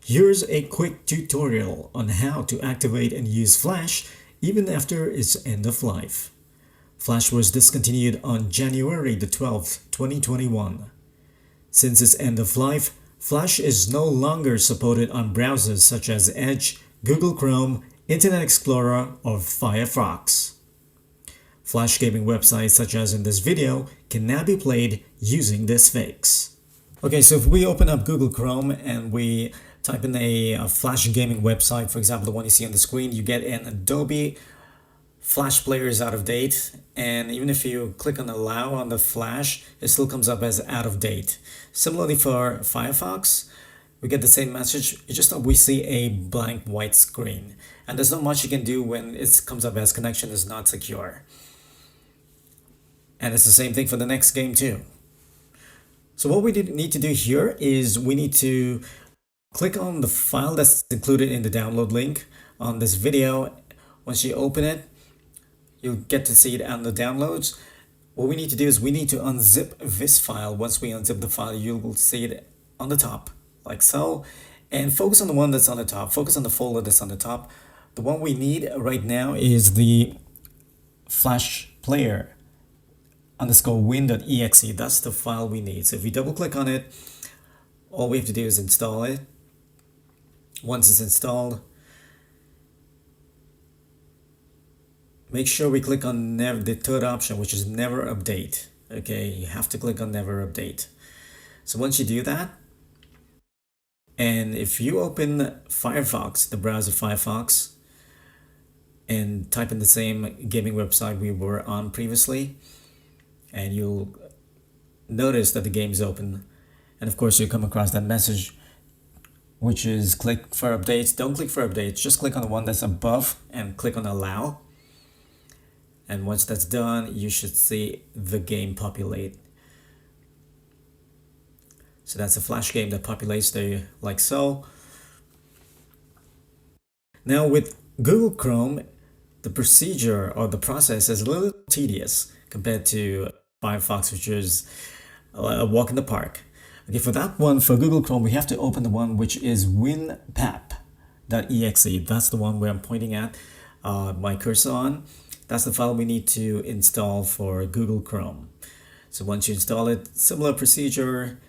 Here's a quick tutorial on how to activate and use Flash even after its end of life. Flash was discontinued on January the 12th, 2021. Since its end of life, Flash is no longer supported on browsers such as Edge, Google Chrome, Internet Explorer, or Firefox. Flash gaming websites such as in this video can now be played using this fix. Okay, so if we open up Google Chrome and we type in a Flash gaming website, for example, the one you see on the screen, you get an Adobe Flash player is out of date, and even if you click on allow on the Flash, it still comes up as out of date. Similarly for Firefox, we get the same message, it's just that we see a blank white screen, and there's not much you can do when it comes up as connection is not secure. And it's the same thing for the next game too. So what we need to do here is we need to click on the file that's included in the download link on this video. Once you open it, you'll get to see it on the downloads. What we need to do is we need to unzip this file. Once we unzip the file, you will see it on the top, like so. And focus on the one that's on the top. Focus on the folder that's on the top. The one we need right now is the Flash player underscore win.exe. That's the file we need. So if we double click on it, all we have to do is install it. Once it's installed, make sure we click on the third option, which is never update. Okay, you have to click on never update. So once you do that, and if you open Firefox, the browser Firefox, and type in the same gaming website we were on previously, and you'll notice that the game is open. And of course, you come across that message, which is click for updates. Don't click for updates, just click on the one that's above and click on allow. And once that's done, you should see the game populate. So that's a Flash game that populates there like so. Now with Google Chrome, the procedure or the process is a little tedious compared to Firefox, which is a walk in the park. Okay, for that one, for Google Chrome, we have to open the one which is winpap.exe. That's the one where I'm pointing at my cursor on. That's the file we need to install for Google Chrome. So once you install it, similar procedure.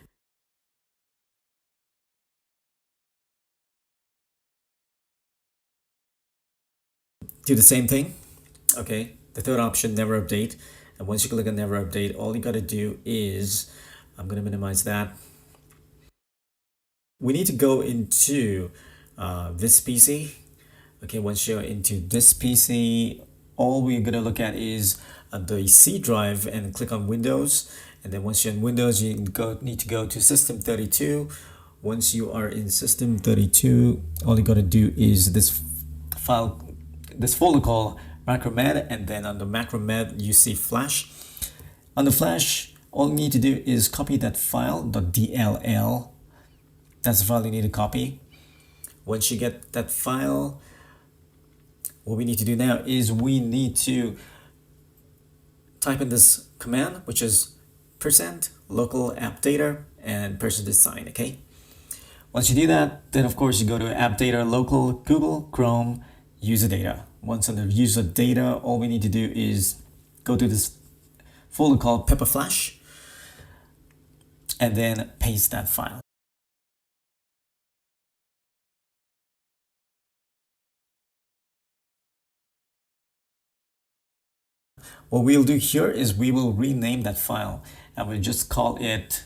Do the same thing. Okay, the third option, never update. And once you click on never update, all you got to do is, I'm going to minimize that. We need to go into this PC. Okay, once you're into this PC, all we're going to look at is the C drive and click on Windows. And then once you're in Windows, you need to go to System 32. Once you are in System 32, all you got to do is this folder called Macromed, and then on the Macromed you see Flash. On the Flash, all you need to do is copy that file, .dll. That's the file you need to copy. Once you get that file, what we need to do now is we need to type in this command, which is %local app data and %sign. Okay. Once you do that, then of course you go to app data local Google Chrome user data. Once under user data, all we need to do is go to this folder called Pepper Flash and then paste that file. What we'll do here is we will rename that file and we'll just call it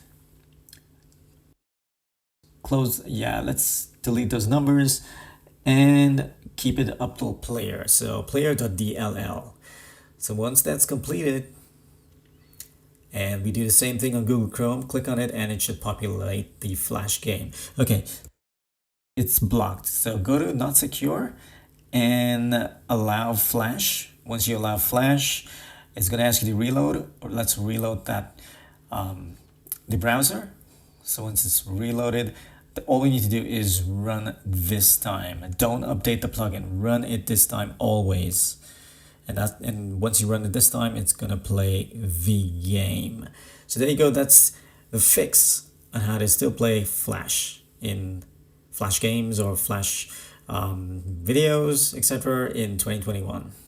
close. Yeah, let's delete those numbers and keep it up to player. So player.dll. So once that's completed, and we do the same thing on Google Chrome, click on it and it should populate the Flash game. Okay, it's blocked. So go to not secure and allow Flash. Once you allow Flash, it's going to ask you to reload, or let's reload that the browser. So once it's reloaded, all we need to do is run this time. Don't update the plugin. Run it this time always. And once you run it this time, it's gonna play the game. So there you go. That's the fix on how to still play Flash in flash games or flash videos, etc. in 2021.